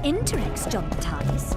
Interrex job, TARDIS.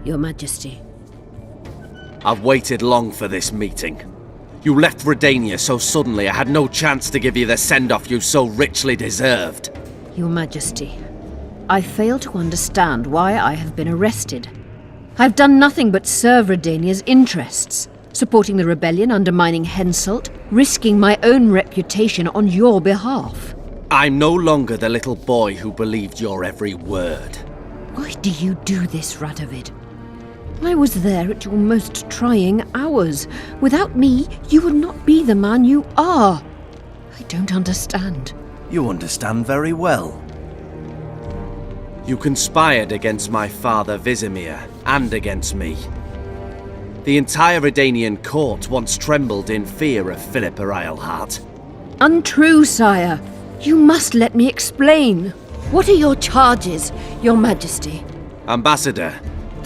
Your Majesty. I've waited long for this meeting. You left Redania so suddenly I had no chance to give you the send-off you so richly deserved. Your Majesty, I fail to understand why I have been arrested. I've done nothing but serve Redania's interests, supporting the rebellion, undermining Henselt, risking my own reputation on your behalf. I'm no longer the little boy who believed your every word. Why do you do this, Radovid? I was there at your most trying hours. Without me, you would not be the man you are. I don't understand. You understand very well. You conspired against my father Vizimir, and against me. The entire Redanian court once trembled in fear of Philippa Eilhart. Untrue, sire. You must let me explain. What are your charges, Your Majesty? Ambassador,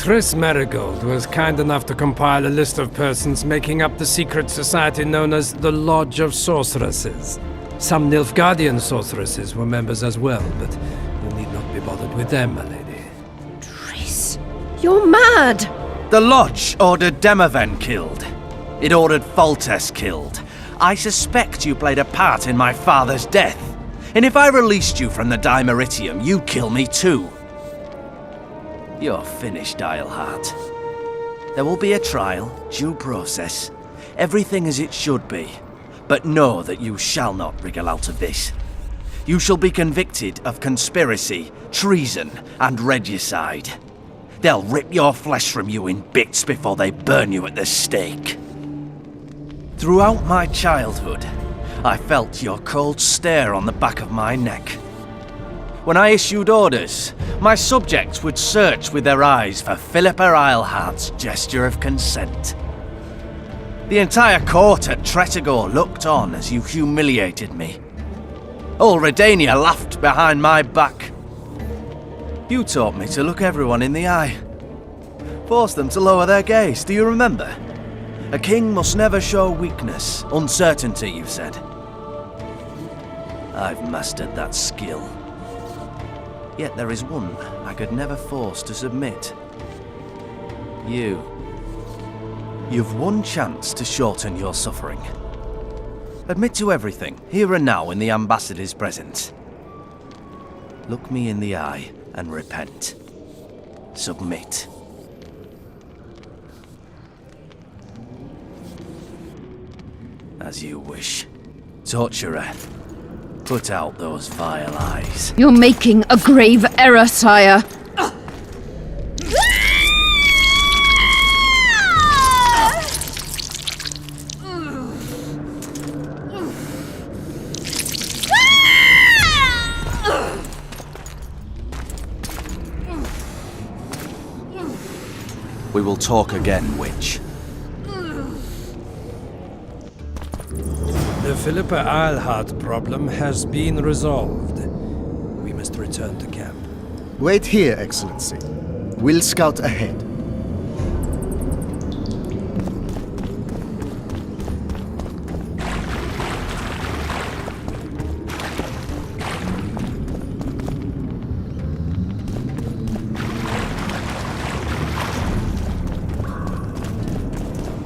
Triss Marigold was kind enough to compile a list of persons making up the secret society known as the Lodge of Sorceresses. Some Nilfgaardian sorceresses were members as well, but you need not be bothered with them, my lady. Triss, you're mad! The Lodge ordered Demaven killed. It ordered Foltest killed. I suspect you played a part in my father's death. And if I released you from the Dimeritium, you'd kill me too. You're finished, Eilhart. There will be a trial, due process, everything as it should be. But know that you shall not wriggle out of this. You shall be convicted of conspiracy, treason, and regicide. They'll rip your flesh from you in bits before they burn you at the stake. Throughout my childhood, I felt your cold stare on the back of my neck. When I issued orders, my subjects would search with their eyes for Philippa Eilhart's gesture of consent. The entire court at Tretogor looked on as you humiliated me. All Redania laughed behind my back. You taught me to look everyone in the eye. Forced them to lower their gaze, do you remember? A king must never show weakness, uncertainty, you said. I've mastered that skill. Yet there is one I could never force to submit. You. You've one chance to shorten your suffering. Admit to everything, here and now in the ambassador's presence. Look me in the eye and repent. Submit. As you wish. Torturer, put out those vile eyes. You're making a grave error, sire. we will talk again, witch. The Philippa Eilhart problem has been resolved. We must return to camp. Wait here, Excellency. We'll scout ahead.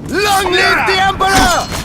Long live the Emperor!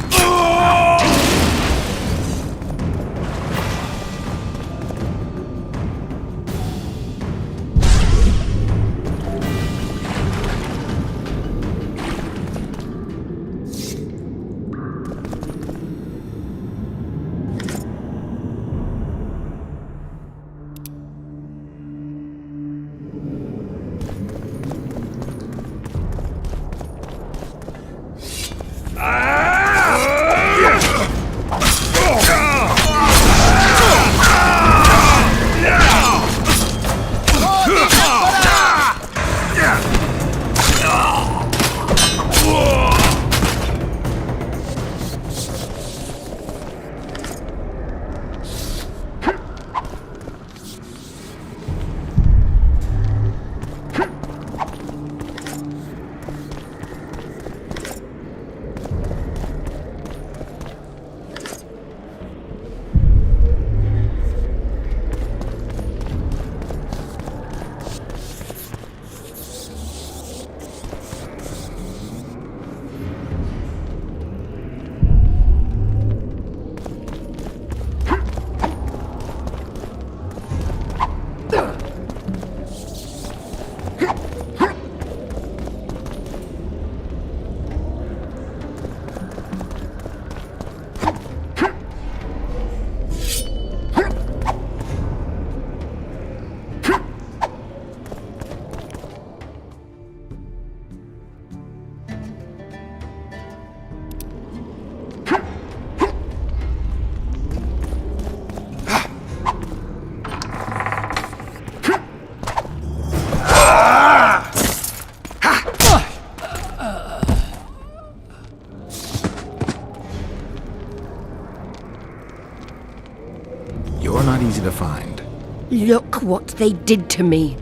You're not easy to find. Look what they did to me.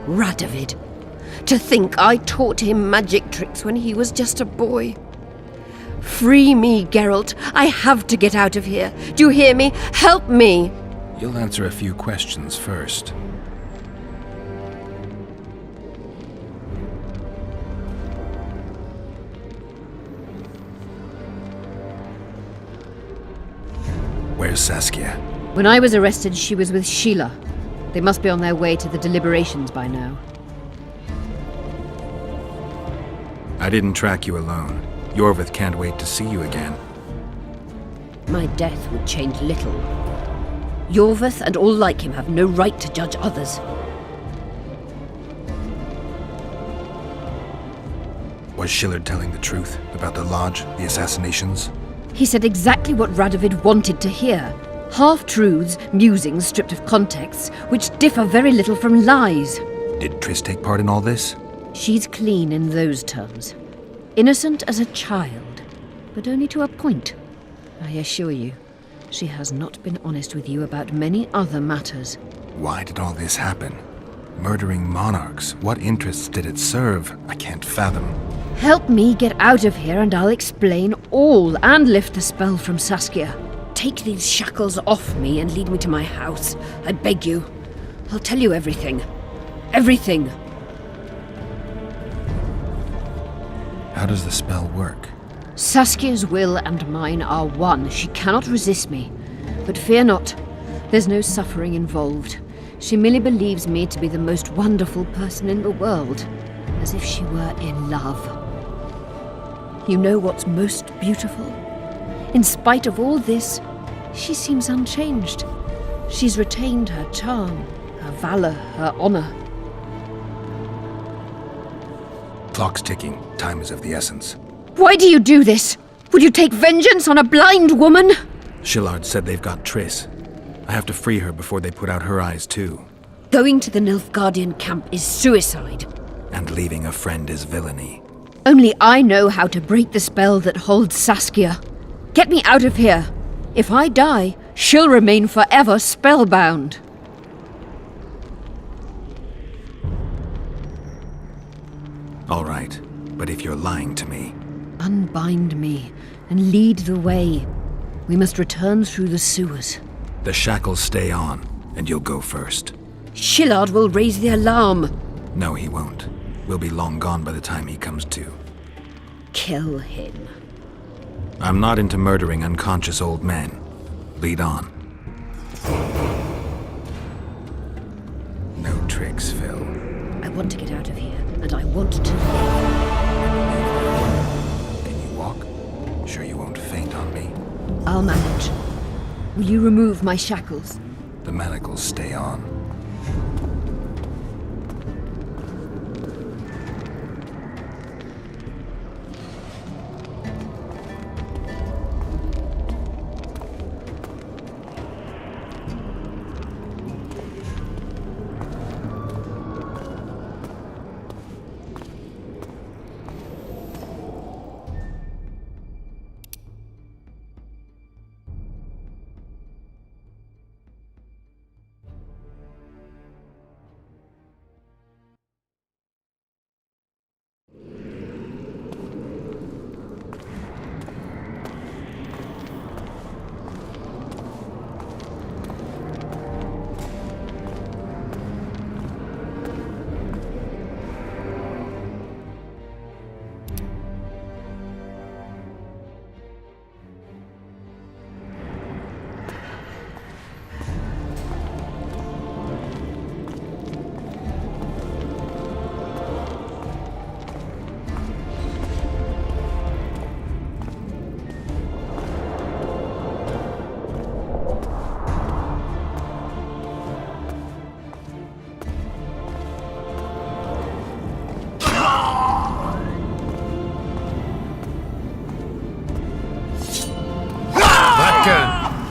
Radovid. To think I taught him magic tricks when he was just a boy. Free me, Geralt. I have to get out of here. Do you hear me? Help me! You'll answer a few questions first. Where's Saskia? When I was arrested, she was with Sheila. They must be on their way to the deliberations by now. I didn't track you alone. Yorvith can't wait to see you again. My death would change little. Yorvith and all like him have no right to judge others. Was Shillard telling the truth about the Lodge, the assassinations? He said exactly what Radovid wanted to hear. Half-truths, musings stripped of context, which differ very little from lies. Did Triss take part in all this? She's clean in those terms. Innocent as a child, but only to a point. I assure you, she has not been honest with you about many other matters. Why did all this happen? Murdering monarchs, what interests did it serve? I can't fathom. Help me get out of here and I'll explain all and lift the spell from Saskia. Take these shackles off me and lead me to my house. I beg you. I'll tell you everything. Everything. How does the spell work? Saskia's will and mine are one. She cannot resist me. But fear not. There's no suffering involved. She merely believes me to be the most wonderful person in the world. As if she were in love. You know what's most beautiful? In spite of all this, she seems unchanged. She's retained her charm, her valor, her honor. Clock's ticking. Time is of the essence. Why do you do this? Would you take vengeance on a blind woman? Shillard said they've got Triss. I have to free her before they put out her eyes too. Going to the Nilfgaardian camp is suicide. And leaving a friend is villainy. Only I know how to break the spell that holds Saskia. Get me out of here. If I die, she'll remain forever spellbound. All right, but if you're lying to me... Unbind me and lead the way. We must return through the sewers. The shackles stay on, and you'll go first. Shillard will raise the alarm. No, he won't. We'll be long gone by the time he comes to. Kill him. I'm not into murdering unconscious old men. Lead on. No tricks, Phil. I want to get out of here, and I want to live. Can you walk? Sure you won't faint on me? I'll manage. Will you remove my shackles? The manacles stay on.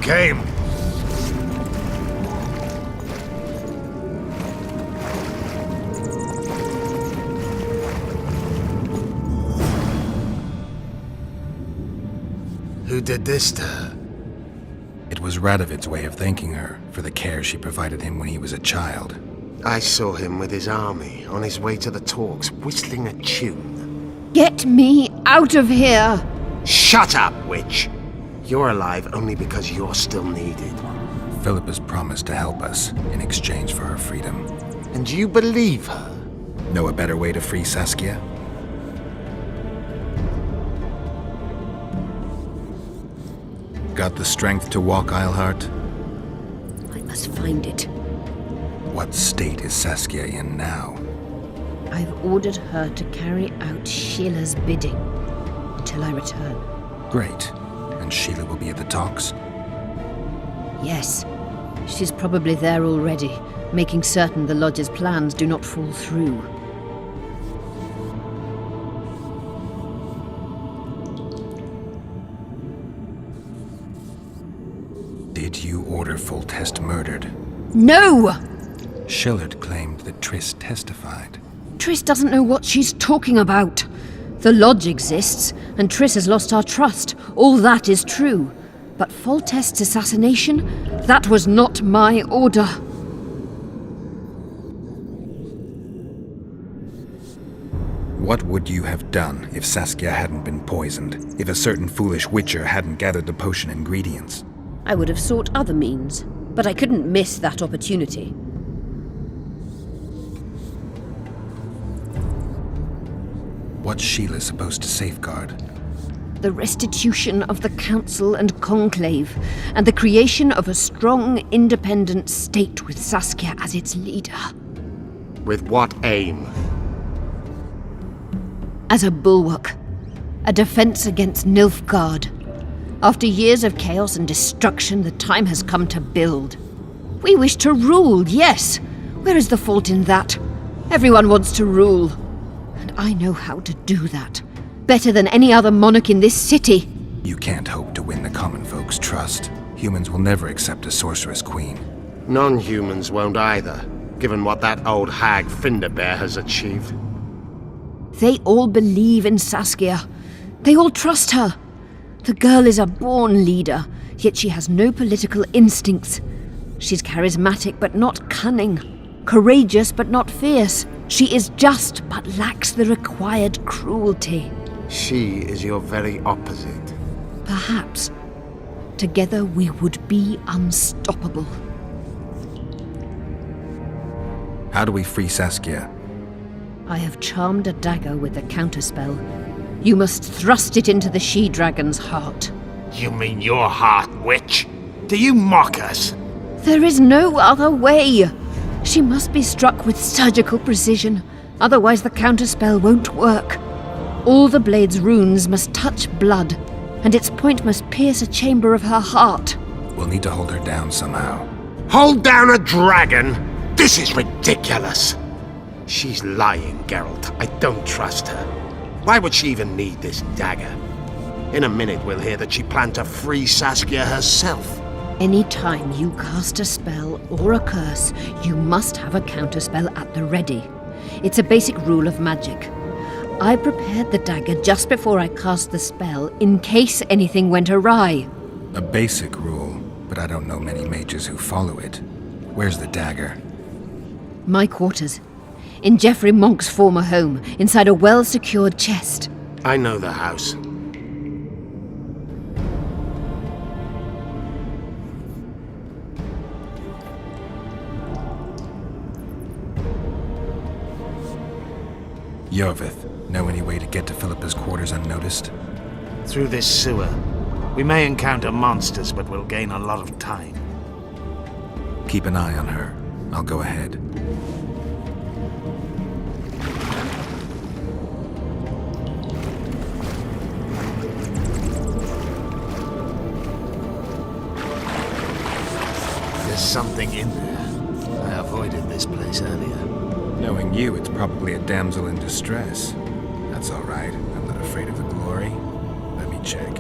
Came. Who did this to her? It was Radovid's way of thanking her for the care she provided him when he was a child. I saw him with his army on his way to the talks, whistling a tune. Get me out of here! Shut up, witch! You're alive only because you're still needed. Philippa's promised to help us in exchange for her freedom. And you believe her? Know a better way to free Saskia? Got the strength to walk, Eilhart? I must find it. What state is Saskia in now? I've ordered her to carry out Sheila's bidding until I return. Great. And Sheila will be at the talks? Yes. She's probably there already, making certain the Lodge's plans do not fall through. Did you order Foltest murdered? No! Shillard claimed that Triss testified. Triss doesn't know what she's talking about. The Lodge exists, and Triss has lost our trust. All that is true. But Foltest's assassination? That was not my order. What would you have done if Saskia hadn't been poisoned? If a certain foolish witcher hadn't gathered the potion ingredients? I would have sought other means, but I couldn't miss that opportunity. What's Sheila supposed to safeguard? The restitution of the Council and Conclave, and the creation of a strong, independent state with Saskia as its leader. With what aim? As a bulwark, a defense against Nilfgaard. After years of chaos and destruction, the time has come to build. We wish to rule, yes. Where is the fault in that? Everyone wants to rule. And I know how to do that. Better than any other monarch in this city. You can't hope to win the common folk's trust. Humans will never accept a sorceress queen. Non-humans won't either, given what that old hag Finderbear has achieved. They all believe in Saskia. They all trust her. The girl is a born leader, yet she has no political instincts. She's charismatic but not cunning, courageous but not fierce. She is just but lacks the required cruelty. She is your very opposite. Perhaps. Together we would be unstoppable. How do we free Saskia? I have charmed a dagger with a counterspell. You must thrust it into the she-dragon's heart. You mean your heart, witch? Do you mock us? There is no other way. She must be struck with surgical precision, otherwise the counterspell won't work. All the blade's runes must touch blood, and its point must pierce a chamber of her heart. We'll need to hold her down somehow. Hold down a dragon? This is ridiculous. She's lying, Geralt. I don't trust her. Why would she even need this dagger? In a minute we'll hear that she planned to free Saskia herself. Any time you cast a spell or a curse, you must have a counterspell at the ready. It's a basic rule of magic. I prepared the dagger just before I cast the spell, in case anything went awry. A basic rule, but I don't know many mages who follow it. Where's the dagger? My quarters. In Geoffrey Monk's former home, inside a well-secured chest. I know the house. Yorvith, know any way to get to Philippa's quarters unnoticed? Through this sewer. We may encounter monsters, but we'll gain a lot of time. Keep an eye on her. I'll go ahead. There's something in there. I avoided this place earlier. Knowing you, it's probably a damsel in distress. That's all right. I'm not afraid of the glory. Let me check.